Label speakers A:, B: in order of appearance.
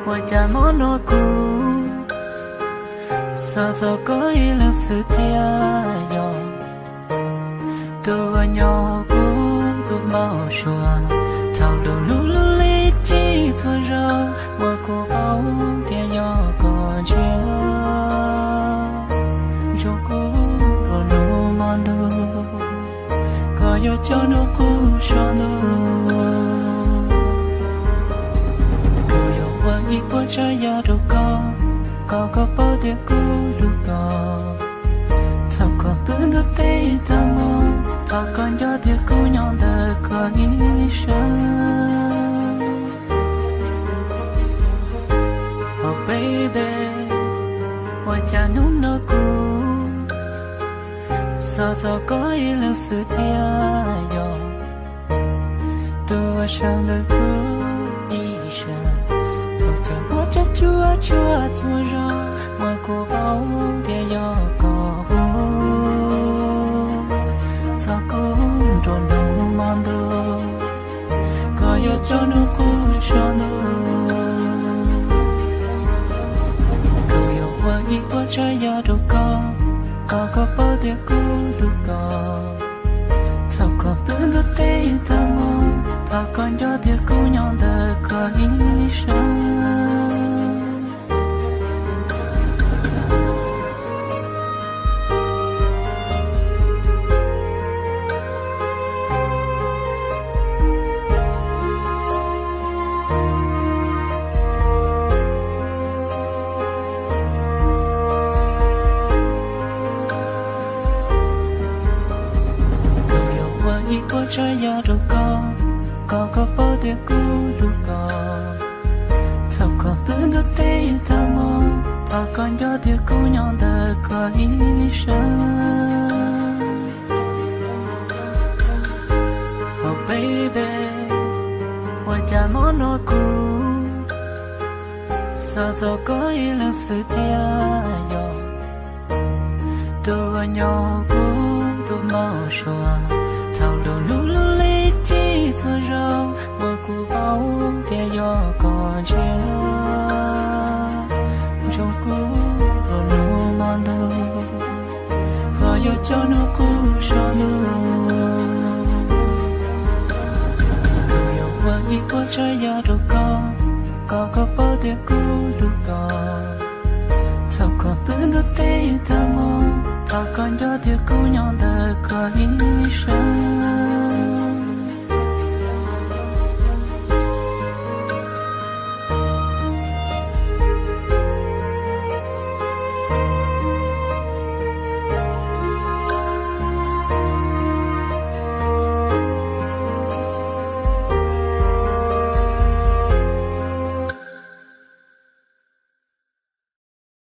A: 我家莫诺古，sao giờ có ý là sự tia yo, tôi nhỏ cũng tôi mau xóa, thao đầu lú lú lý chỉ thôi rồi, mà cô bảo tia nhỏ còn chưa, cho cô rồi nó mang đâu, có yêu cho nó cũng sao đâu. Ý của trái ya đâu có bao nhiêu cú lúc có, sao có bữa đó tê ta mò, ta còn cho tiếc cú nhon đời có ý sáng. Oh baby, ôi cha nung nó cú, sao có ý là sự tia yo, tôi sang đời cú ý sáng. Chúa chúa ra mà cô bảo để yo có sao cũng tròn đầu mang đâu có yo cho nó cũng cho nó cô yo qua ý qua trái ya đâu có bao nhiêu cú lúc có sao có bữa đó tê ta mò ta còn cho tiếc cú nhon đời có ý sáng. Trái ya đâu có bao nhiêu cú lúc có, sao có bữa đó tê ta mò, ta còn cho tiếc cú nhon đời có ý sáng. Oh baby, ôi cha mó nó cú, sao giờ có ý là sự tia yo, tôi nhỏ cũng tôi mau xóa. Thao đầu lú lú lý chỉ thôi rồi, mà cô bảo để yo còn chưa, cho cô rồi nó mang đâu, khỏi yo cho nó cũng sao đâu. Cô yo qua ý của trái ya đâu có bao nhiêu cú lúc có, sao có bữa đó tê ta mò, ta còn cho tiếc cú nhon đời có ý sáng.